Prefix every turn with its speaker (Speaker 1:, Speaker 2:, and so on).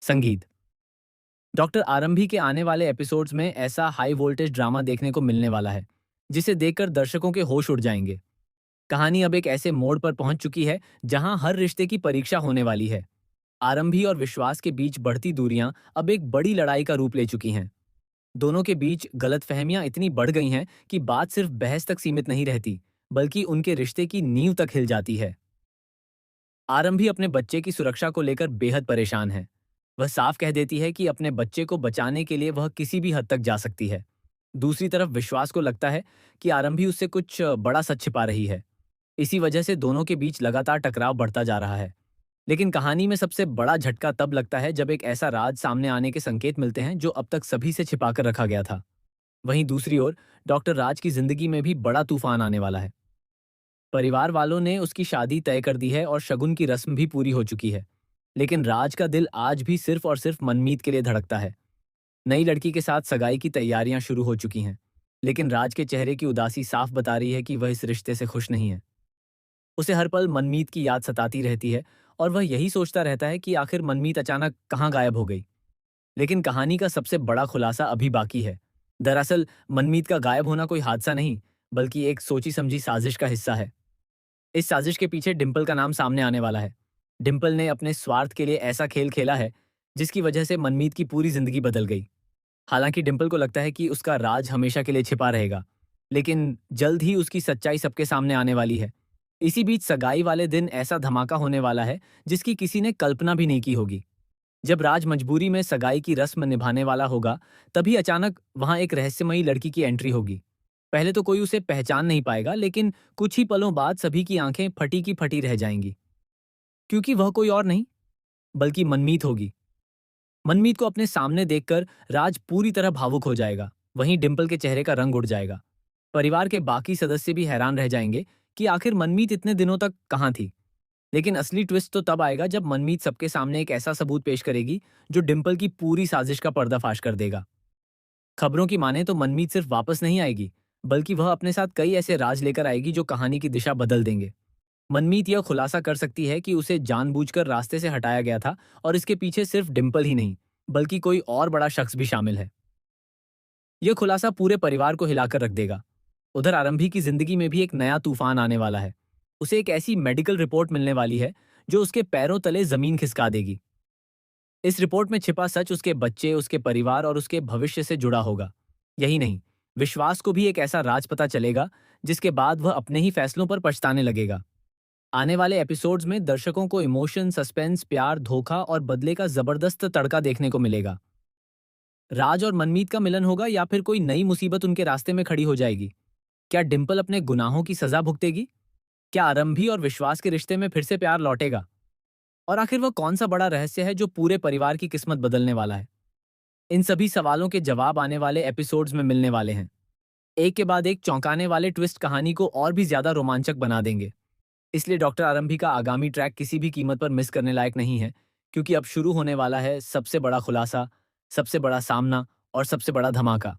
Speaker 1: संगीत। डॉक्टर आरंभी के आने वाले एपिसोड्स में ऐसा हाई वोल्टेज ड्रामा देखने को मिलने वाला है जिसे देखकर दर्शकों के होश उड़ जाएंगे। कहानी अब एक ऐसे मोड़ पर पहुंच चुकी है जहां हर रिश्ते की परीक्षा होने वाली है। आरंभी और विश्वास के बीच बढ़ती दूरियां अब एक बड़ी लड़ाई का रूप ले चुकी हैं। दोनों के बीच गलतफहमियां इतनी बढ़ गई हैं कि बात सिर्फ बहस तक सीमित नहीं रहती, बल्कि उनके रिश्ते की नींव तक हिल जाती है। आरंभी अपने बच्चे की सुरक्षा को लेकर बेहद परेशान है। वह साफ कह देती है कि अपने बच्चे को बचाने के लिए वह किसी भी हद तक जा सकती है। दूसरी तरफ विश्वास को लगता है कि आरंभी उससे कुछ बड़ा सच छिपा रही है। इसी वजह से दोनों के बीच लगातार टकराव बढ़ता जा रहा है। लेकिन कहानी में सबसे बड़ा झटका तब लगता है जब एक ऐसा राज सामने आने के संकेत मिलते हैं जो अब तक सभी से छिपाकर रखा गया था। वहीं दूसरी ओर डॉक्टर राज की जिंदगी में भी बड़ा तूफान आने वाला है। परिवार वालों ने उसकी शादी तय कर दी है और शगुन की रस्म भी पूरी हो चुकी है। लेकिन राज का दिल आज भी सिर्फ और सिर्फ मनमीत के लिए धड़कता है। नई लड़की के साथ सगाई की तैयारियां शुरू हो चुकी हैं, लेकिन राज के चेहरे की उदासी साफ बता रही है कि वह इस रिश्ते से खुश नहीं है। उसे हर पल मनमीत की याद सताती रहती है और वह यही सोचता रहता है कि आखिर मनमीत अचानक कहाँ गायब हो गई। लेकिन कहानी का सबसे बड़ा खुलासा अभी बाकी है। दरअसल मनमीत का गायब होना कोई हादसा नहीं, बल्कि एक सोची समझी साजिश का हिस्सा है। इस साजिश के पीछे डिंपल का नाम सामने आने वाला है। डिंपल ने अपने स्वार्थ के लिए ऐसा खेल खेला है जिसकी वजह से मनमीत की पूरी जिंदगी बदल गई। हालांकि डिंपल को लगता है कि उसका राज हमेशा के लिए छिपा रहेगा, लेकिन जल्द ही उसकी सच्चाई सबके सामने आने वाली है। इसी बीच सगाई वाले दिन ऐसा धमाका होने वाला है जिसकी किसी ने कल्पना भी नहीं की होगी। जब राज मजबूरी में सगाई की रस्म निभाने वाला होगा, तभी अचानक वहां एक रहस्यमयी लड़की की एंट्री होगी। पहले तो कोई उसे पहचान नहीं पाएगा, लेकिन कुछ ही पलों बाद सभी की आंखें फटी की फटी रह जाएंगी, क्योंकि वह कोई और नहीं बल्कि मनमीत होगी। मनमीत को अपने सामने देखकर राज पूरी तरह भावुक हो जाएगा। वहीं डिंपल के चेहरे का रंग उड़ जाएगा। परिवार के बाकी सदस्य भी हैरान रह जाएंगे कि आखिर मनमीत इतने दिनों तक कहाँ थी। लेकिन असली ट्विस्ट तो तब आएगा जब मनमीत सबके सामने एक ऐसा सबूत पेश करेगी जो डिंपल की पूरी साजिश का पर्दाफाश कर देगा। खबरों की माने तो मनमीत सिर्फ वापस नहीं आएगी, बल्कि वह अपने साथ कई ऐसे राज लेकर आएगी जो कहानी की दिशा बदल देंगे। मनमीत यह खुलासा कर सकती है कि उसे जानबूझकर रास्ते से हटाया गया था और इसके पीछे सिर्फ डिंपल ही नहीं, बल्कि कोई और बड़ा शख्स भी शामिल है। यह खुलासा पूरे परिवार को हिलाकर रख देगा। उधर आरंभी की जिंदगी में भी एक नया तूफान आने वाला है। उसे एक ऐसी मेडिकल रिपोर्ट मिलने वाली है जो उसके पैरों तले जमीन खिसका देगी। इस रिपोर्ट में छिपा सच उसके बच्चे, उसके परिवार और उसके भविष्य से जुड़ा होगा। यही नहीं, विश्वास को भी एक ऐसा राज पता चलेगा जिसके बाद वह अपने ही फैसलों पर पछताने लगेगा। आने वाले एपिसोड्स में दर्शकों को इमोशन, सस्पेंस, प्यार, धोखा और बदले का जबरदस्त तड़का देखने को मिलेगा। राज और मनमीत का मिलन होगा या फिर कोई नई मुसीबत उनके रास्ते में खड़ी हो जाएगी? क्या डिंपल अपने गुनाहों की सजा भुगतेगी? क्या आरंभी और विश्वास के रिश्ते में फिर से प्यार लौटेगा? और आखिर वह कौन सा बड़ा रहस्य है जो पूरे परिवार की किस्मत बदलने वाला है? इन सभी सवालों के जवाब आने वाले एपिसोड्स में मिलने वाले हैं। एक के बाद एक चौंकाने वाले ट्विस्ट कहानी को और भी ज्यादा रोमांचक बना देंगे। इसलिए डॉक्टर आरंभी का आगामी ट्रैक किसी भी कीमत पर मिस करने लायक नहीं है, क्योंकि अब शुरू होने वाला है सबसे बड़ा खुलासा, सबसे बड़ा सामना और सबसे बड़ा धमाका।